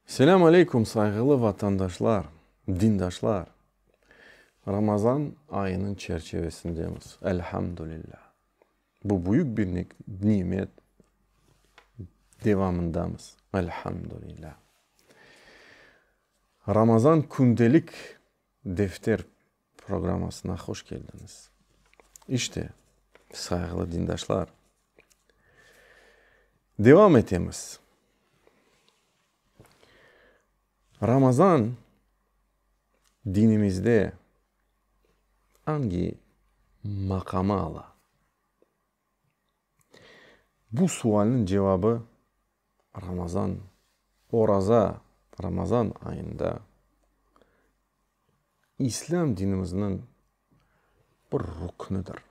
Selamun Aleyküm saygılı vatandaşlar, dindaşlar. Ramazan ayının çerçevesindeyiz. Elhamdülillah. Bu büyük bir nimet devamındayız. Elhamdülillah. Ramazan kundelik defter programına hoş geldiniz. İşte saygılı dindaşlar. Devam etimiz. Ramazan dinimizde hangi makama ala? Bu sualın cevabı Ramazan ayında İslam dinimizin bir ruknudur.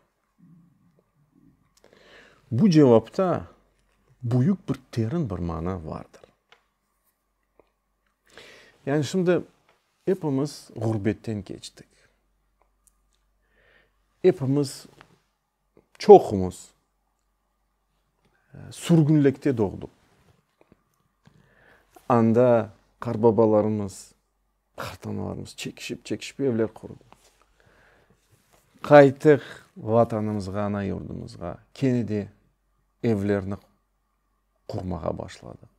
Bu cevapta büyük bir derin bir mana vardır. Yani şimdi hepimiz gurbetten geçtik. Hepimiz çoğumuz sürgünlükte doğduk. Anda karbabalarımız, kartanalarımız çekişip evler kurdu. Kaytık vatanımızga, ana yurdumuzga, kenedi evlerini kurmaya başladı.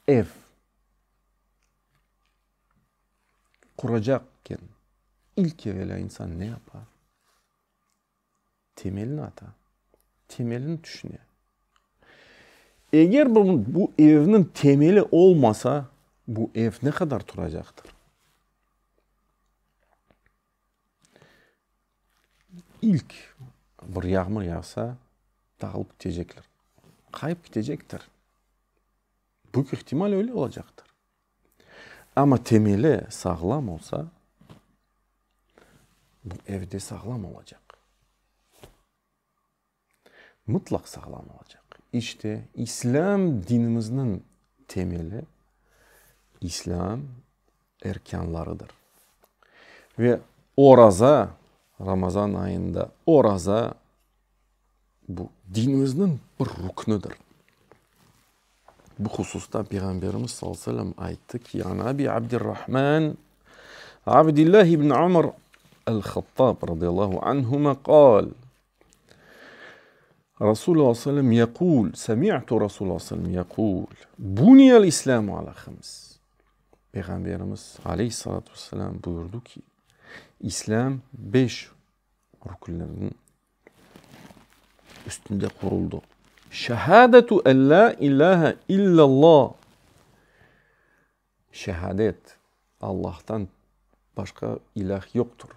Ev kuracakken ilk evvela insan ne yapar? Temelini atar. Temelini düşünüyor. Eğer bu evinin temeli olmasa bu ev ne kadar duracaktır? İlk bir yağmur yağsa dağılıp gidecekler. Kayıp gidecektir. Büyük ihtimal öyle olacaktır. Ama temeli sağlam olsa bu evde sağlam olacak. Mutlak sağlam olacak. İşte İslam dinimizin temeli İslam erkanlarıdır. Ve Ramazan ayında bu dinimizin bir ruknudur. Bu hususta Peygamberimiz sallallahu aleyhi ve sellem aytti ki yani Abi Abdurrahman Abdullah ibn Umar el-Khattab radıyallahu anhuma قال Resulullah sallallahu aleyhi ve sellem يقول سمعت Resulullah sallallahu aleyhi ve sellem يقول بني الإسلام على خمس. Peygamberimiz aleyhissalatu vesselam buyurdu ki İslam 5 rükünlerin üstünde kuruldu. Şehadetu en la ilahe illallah. Şehadet Allah'tan başka ilah yoktur.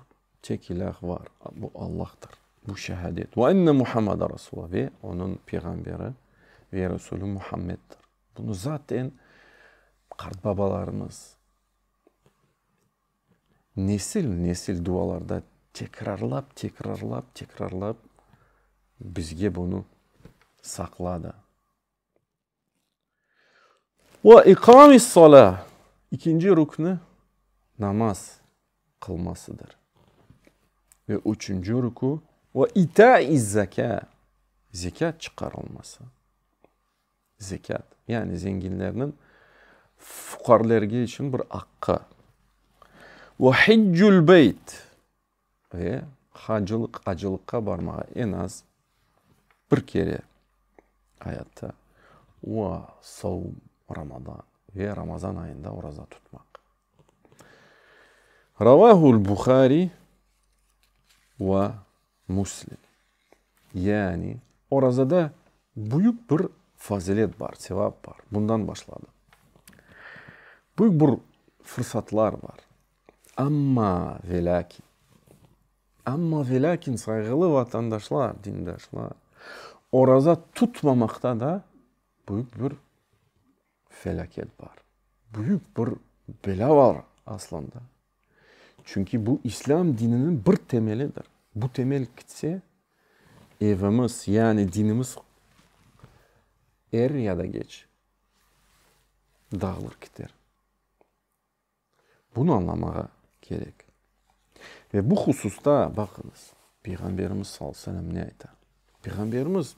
Tek ilah var. Bu Allah'tır. Bu şehadet. Ve enne Muhammed Resulullah ve onun peygamberi ve Resulü Muhammed'dir. Bunu zaten babalarımız nesil dualarda tekrarlap bizge bunu sakladı. Ve ikamis salah. İkinci rüknü namaz kılmasıdır. Ve üçüncü rükü ve itaiz zekat. Zekat çıkarılması. Zekat. Yani zenginlerinin fukarlarga için bir hakkı. Ve hiccul beyt. Ve hacılıkka barmağı en az bir kere hayatta. Ve savm Ramazan. Ve Ramazan ayında oruç tutmak. Ravahul Bukhari ve Müslim. Yani oruçta büyük bir fazilet var, sevap var. Bundan başladı. Büyük bir fırsatlar var. Ama ve lakin saygılı vatandaşlar, dindaşlar, oruç tutmamakta da büyük bir felaket var. Büyük bir bela var aslında. Çünkü bu İslam dininin bir temelidir. Bu temel gitse evimiz yani dinimiz er ya da geç dağılır gider. Bunu anlamaya gerek. Ve bu hususta bakınız Peygamberimiz sallallahu aleyhi ve sellem ne aytar? Peygamberimiz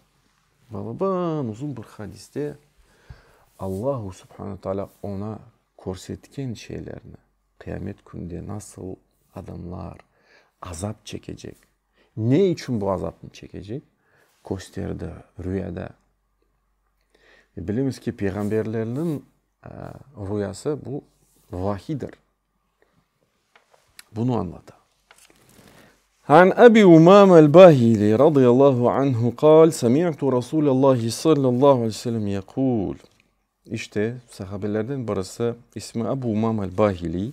Balaban uzun bir hadiste Allahu Subhanahu Teala ona korsetken şeylerini, kıyamet günde nasıl adamlar azap çekecek, ne için bu azapını çekecek? Gösterdi rüyada. Biliriz ki peygamberlerin rüyası bu vahidir. Bunu anlatır. عن أبي أمامة الباهلي رضي الله عنه قال سمعت رسول الله صلى الله عليه وسلم يقول İşte sahabelerden birisi ismi Ebu Umame el-Bahili.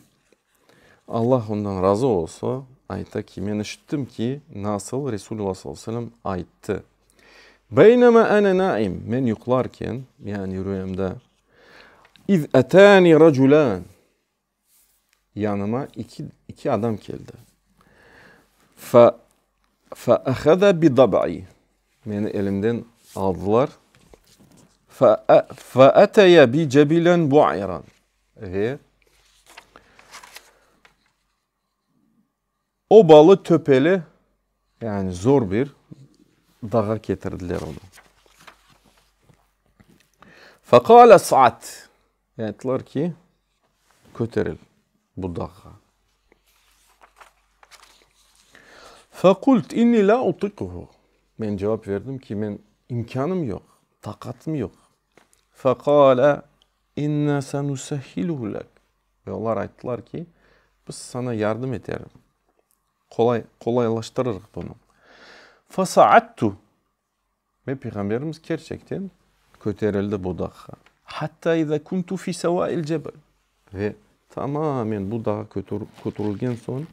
Allah ondan razı olsa ayta ki ben işittim ki nasıl Resulullah sallallahu aleyhi ve sellem ayıttı. Beynema ana naim men yuklarken yani rüyamda iz etani raculan yanıma iki adam geldi. Fa bi dab'i beni elimden aldılar. Fa'ataya bi cebilen bu'iran ve obalı töpeli yani zor bir dağa getirdiler onu. Fakale sa'at dediler ki götürül bu dağa. Fakult inni la utikuhu. Ben cevap verdim ki ben imkanım yok, takatım yok. Fakale inna senusehhiluhu lek. Ve onlar ayttılar ki biz sana yardım ederim. Kolaylaştırırız bunu. Fasa'attu. Ve Peygamberimiz gerçekten götürüldü bu dağa. Hatta iza kuntu fi sevâil cebel. Ve tamamen bu dağa götürülgen son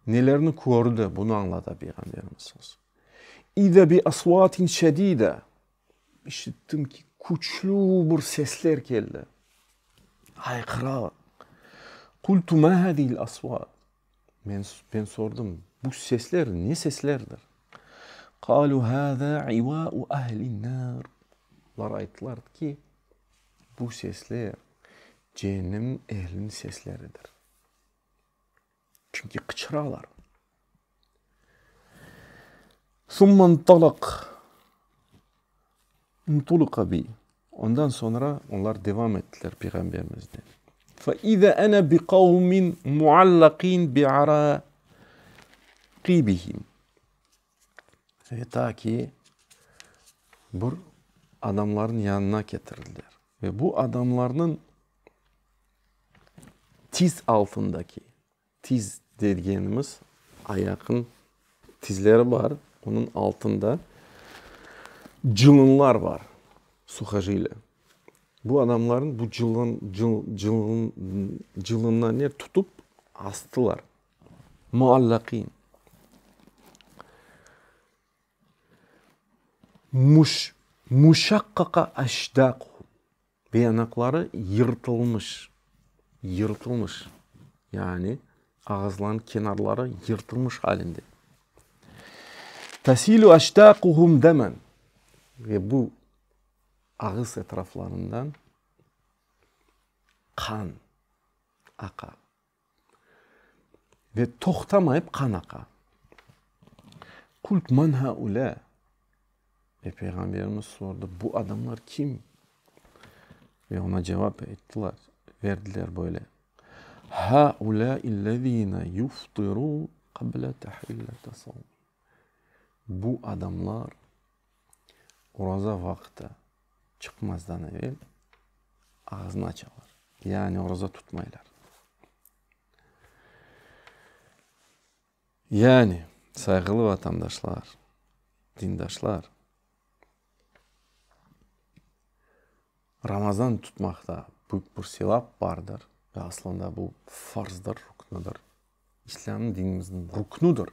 nelerini gördü bunu anladı Peygamberimiz. İza bi asvatin şedide. İşittim ki güçlü bir sesler geldi. Haykıra. Kultu ma hadihil asvat. Ben sordum bu sesler ne seslerdir? Kalu hâzâ ivâ'u ahlin nâr. Onlar ayttılar ki bu sesler cehennem ehlinin sesleridir. Çünkü kıçıralar. Thumma intuluka bi. Ondan sonra onlar devam ettiler Peygamberimizden. فَاِذَا أَنَا بِقَوْمٍ مُعَلَّقِينَ بِعَرَاقِبِهِمْ. Ve ta ki bu adamların yanına getirildiler. Ve bu adamların tiz altındaki, tiz dediğimiz ayakın tizleri var. Onun altında cılınlar var. Suhacıyla. Bu adamların bu cılınlarını tutup astılar. Muallakin. Muşakkaka eşdaku. Ve yanakları yırtılmış. Yani ağızların kenarları yırtılmış halinde. Tasilu eşdakuhum demen. Ve bu ağız etraflarından kan akar. Ve toxtamayıp kan akar. Kult man haula. Ve Peygamberimiz sordu bu adamlar kim? Ve ona cevap verdiler böyle. Haula illezine yuftiru qabla tahillete savm. Bu adamlar oraza vakti çıkmazdan evvel ağzını açarlar. Yani oraza tutmaylar. Yani saygılı vatandaşlar, dindaşlar, Ramazan tutmakta büyük bir sevap vardır. Ve aslında bu farzdır, ruknudur. İslam'ın dinimizin ruknudur.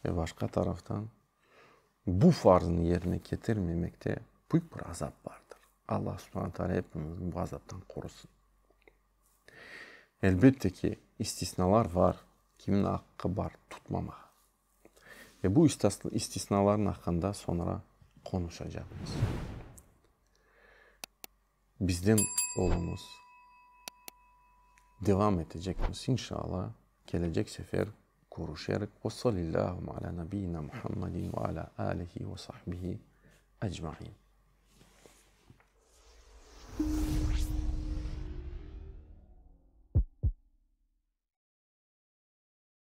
Ve başka taraftan bu farzını yerine getirmemekte büyük bir azap vardır. Allah subhanahu teala hepimizin bu azaptan korusun. Elbette ki istisnalar var. Kimin hakkı var tutmamak. Ve bu istisnaların hakkında sonra konuşacağız. Bizden olumuz devam edeceğimiz inşallah gelecek sefer görüşerek ve sallallahu ala nebiyyina Muhammedin ve ala alihi ve sahbihi ecmaîn.